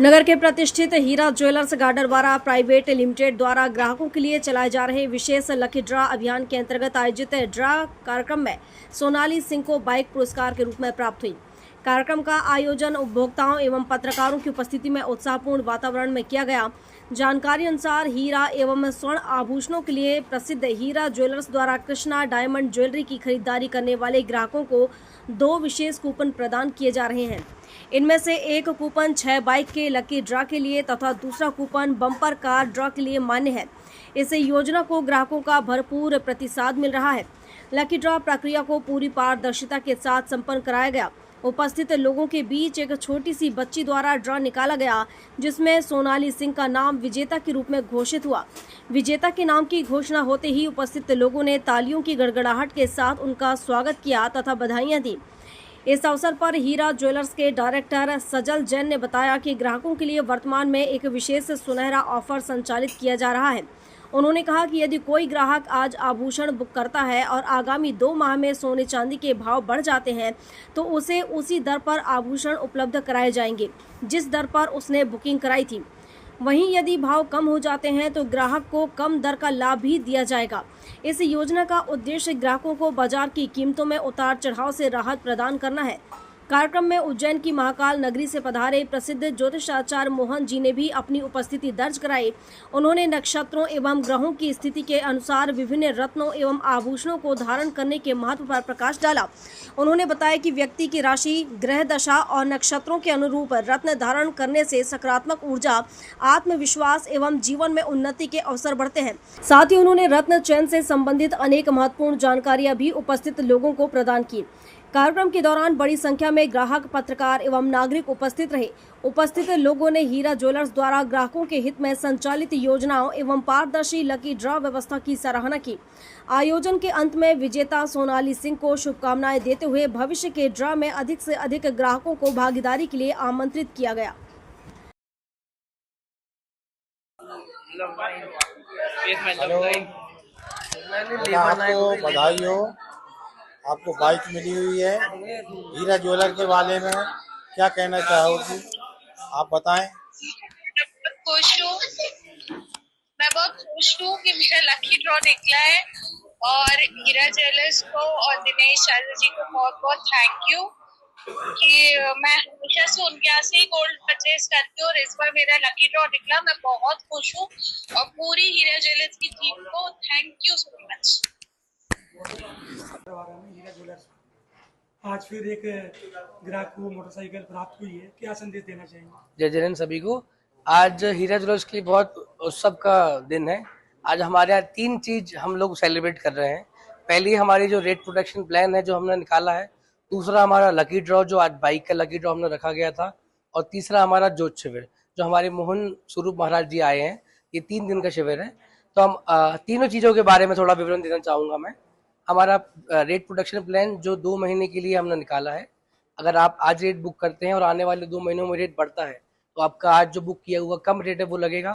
नगर के प्रतिष्ठित हीरा jewellers Gadarwara private limited द्वारा ग्राहकों के लिए चलाए जा रहे विशेष लकी ड्रा अभियान के अंतर्गत आयोजित ड्रा कार्यक्रम में सोनाली सिंह को बाइक पुरस्कार के रूप में प्राप्त हुई। कार्यक्रम का आयोजन उपभोक्ताओं एवं पत्रकारों की उपस्थिति में उत्साहपूर्ण वातावरण में किया गया। जानकारी अनुसार हीरा एवं स्वर्ण आभूषणों के लिए प्रसिद्ध हीरा ज्वेलर्स द्वारा कृष्णा डायमंड ज्वेलरी की खरीदारी करने वाले ग्राहकों को 2 विशेष कूपन प्रदान किए जा रहे हैं। इनमें से एक कूपन 6 बाइक के लकी ड्रा के लिए तथा दूसरा कूपन बम्पर कार ड्रा के लिए मान्य है। इस योजना को ग्राहकों का भरपूर प्रतिसाद मिल रहा है। लकी ड्रा प्रक्रिया को पूरी पारदर्शिता के साथ संपन्न कराया गया। उपस्थित लोगों के बीच एक छोटी सी बच्ची द्वारा ड्रा निकाला गया, जिसमें सोनाली सिंह का नाम विजेता के रूप में घोषित हुआ। विजेता के नाम की घोषणा होते ही उपस्थित लोगों ने तालियों की गड़गड़ाहट के साथ उनका स्वागत किया तथा बधाइयां दी। इस अवसर पर हीरा ज्वेलर्स के डायरेक्टर सजल जैन ने बताया कि ग्राहकों के लिए वर्तमान में एक विशेष सुनहरा ऑफर संचालित किया जा रहा है। उन्होंने कहा कि यदि कोई ग्राहक आज आभूषण बुक करता है और आगामी 2 माह में सोने चांदी के भाव बढ़ जाते हैं तो उसे उसी दर पर आभूषण उपलब्ध कराए जाएंगे जिस दर पर उसने बुकिंग कराई थी। वहीं यदि भाव कम हो जाते हैं तो ग्राहक को कम दर का लाभ भी दिया जाएगा। इस योजना का उद्देश्य ग्राहकों को बाजार की कीमतों में उतार चढ़ाव से राहत प्रदान करना है। कार्यक्रम में उज्जैन की महाकाल नगरी से पधारे प्रसिद्ध ज्योतिषाचार्य मोहन जी ने भी अपनी उपस्थिति दर्ज कराई। उन्होंने नक्षत्रों एवं ग्रहों की स्थिति के अनुसार विभिन्न रत्नों एवं आभूषणों को धारण करने के महत्व पर प्रकाश डाला। उन्होंने बताया कि व्यक्ति की राशि, ग्रह दशा और नक्षत्रों के अनुरूप रत्न धारण करने से सकारात्मक ऊर्जा, आत्मविश्वास एवं जीवन में उन्नति के अवसर बढ़ते हैं। साथ ही उन्होंने रत्न चयन से संबंधित अनेक महत्वपूर्ण जानकारियां भी उपस्थित लोगों को प्रदान की। कार्यक्रम के दौरान बड़ी संख्या में ग्राहक, पत्रकार एवं नागरिक उपस्थित रहे। उपस्थित लोगों ने हीरा ज्वेलर्स द्वारा ग्राहकों के हित में संचालित योजनाओं एवं पारदर्शी लकी ड्रा व्यवस्था की सराहना की। आयोजन के अंत में विजेता सोनाली सिंह को शुभकामनाएं देते हुए भविष्य के ड्रा में अधिक से अधिक ग्राहकों को भागीदारी के लिए आमंत्रित किया गया। आपको बधाई हो, आपको बाइक मिली हुई है। हीरा ज्वेलर के बारे में क्या कहना चाहोगी, आप बताएं। मैं बहुत खुश हूँ कि मेरा लकी ड्रॉ निकला है और हीरा ज्वेलर्स को और दिनेश चाचा जी को बहुत बहुत थैंक यू कि मैं हमेशा से उनके यहाँ से ही गोल्ड परचेज करती हूँ और इस बार मेरा लकी ड्रॉ निकला। मैं बहुत खुश हूँ और पूरी हीरा ज्वेलर्स की टीम को thank you so much. Hira jewellers आज फिर एक ग्राहक को मोटरसाइकिल प्राप्त हुई है, क्या संदेश देना चाहेंगे? जय जैन सभी को। आज हीरा ज्वेलर्स के लिए बहुत उत्सव का दिन है। आज हमारे यहाँ 3 चीज हम लोग सेलिब्रेट कर रहे हैं। पहली हमारी जो रेट प्रोटेक्शन प्लान है जो हमने निकाला है, दूसरा हमारा लकी ड्रॉ जो आज बाइक का लकी ड्रॉ हमने रखा गया था, और तीसरा हमारा जोत शिविर जो हमारे मोहन स्वरूप महाराज जी आए हैं। ये 3 दिन का शिविर है। तो हम तीनों चीजों के बारे में थोड़ा विवरण देना चाहूंगा मैं। हमारा रेट प्रोटेक्शन प्लान जो 2 महीने के लिए हमने निकाला है, अगर आप आज रेट बुक करते हैं और आने वाले 2 महीनों में रेट बढ़ता है तो आपका आज जो बुक किया हुआ कम रेट है वो लगेगा,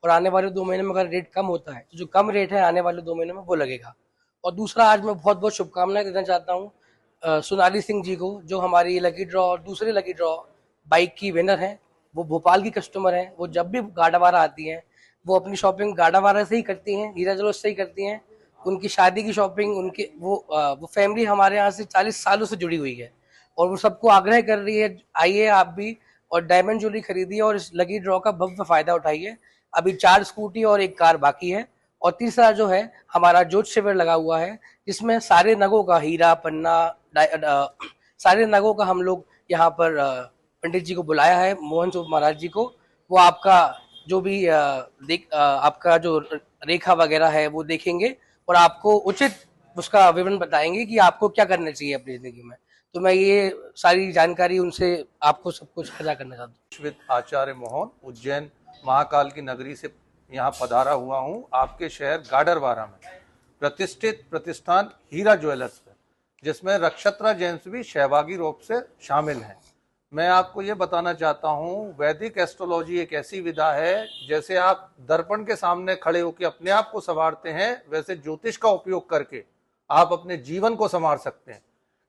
और आने वाले 2 महीने में अगर रेट कम होता है तो जो कम रेट है आने वाले 2 महीनों में वो लगेगा। और दूसरा, आज मैं बहुत बहुत शुभकामनाएं देना चाहता हूँ सोनाली सिंह जी को, जो हमारी लकी ड्रॉ और दूसरे लकी ड्रॉ बाइक की विनर हैं। वो भोपाल की कस्टमर हैं। वो जब भी गाडावारा आती हैं वो अपनी शॉपिंग गाडावारा से ही करती हैं, हीरा ज्वेलर्स से ही करती हैं। उनकी शादी की शॉपिंग, उनके वो फैमिली हमारे यहाँ से 40 सालों से जुड़ी हुई है और वो सबको आग्रह कर रही है, आइए आप भी और डायमंड ज्वेलरी खरीदिए और इस लकी ड्रॉ का भव्य फायदा उठाइए। अभी 4 स्कूटी और 1 कार बाकी है। और तीसरा जो है हमारा जोत शिविर लगा हुआ है, जिसमें सारे नगों का, हीरा पन्ना, सारे नगों का हम लोग यहाँ पर पंडित जी को बुलाया है, मोहन स्वरूप महाराज जी को। वो आपका जो भी आपका जो रेखा वगैरह है वो देखेंगे और आपको उचित उसका विवरण बताएंगे कि आपको क्या करना चाहिए अपनी जिंदगी में। तो मैं ये सारी जानकारी उनसे आपको सब कुछ साझा करना चाहता हूँ। विश्वित आचार्य मोहन उज्जैन महाकाल की नगरी से यहाँ पधारा हुआ हूँ, आपके शहर गाडरवारा में प्रतिष्ठित प्रतिष्ठान हीरा ज्वेलर्स में, जिसमें नक्षत्रा जेम्स भी सहभागी रूप से शामिल हैं। मैं आपको ये बताना चाहता हूँ, वैदिक एस्ट्रोलॉजी एक ऐसी विधा है, जैसे आप दर्पण के सामने खड़े होकर अपने आप को संवारते हैं, वैसे ज्योतिष का उपयोग करके आप अपने जीवन को संवार सकते हैं।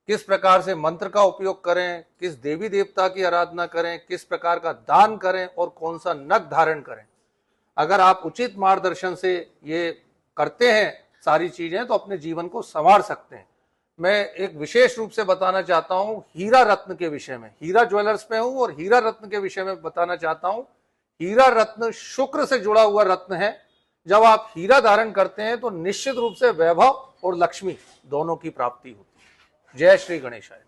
किस प्रकार से मंत्र का उपयोग करें, किस देवी देवता की आराधना करें, किस प्रकार का दान करें और कौन सा नग धारण करें। अगर आप उचित मार्गदर्शन से ये करते हैं सारी चीजें तो अपने जीवन को संवार सकते हैं। मैं एक विशेष रूप से बताना चाहता हूं हीरा रत्न के विषय में। हीरा ज्वेलर्स पे हूं और हीरा रत्न के विषय में बताना चाहता हूं। हीरा रत्न शुक्र से जुड़ा हुआ रत्न है। जब आप हीरा धारण करते हैं तो निश्चित रूप से वैभव और लक्ष्मी दोनों की प्राप्ति होती है। जय श्री गणेशाय।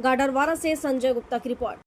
गाडरवारा से संजय गुप्ता की रिपोर्ट।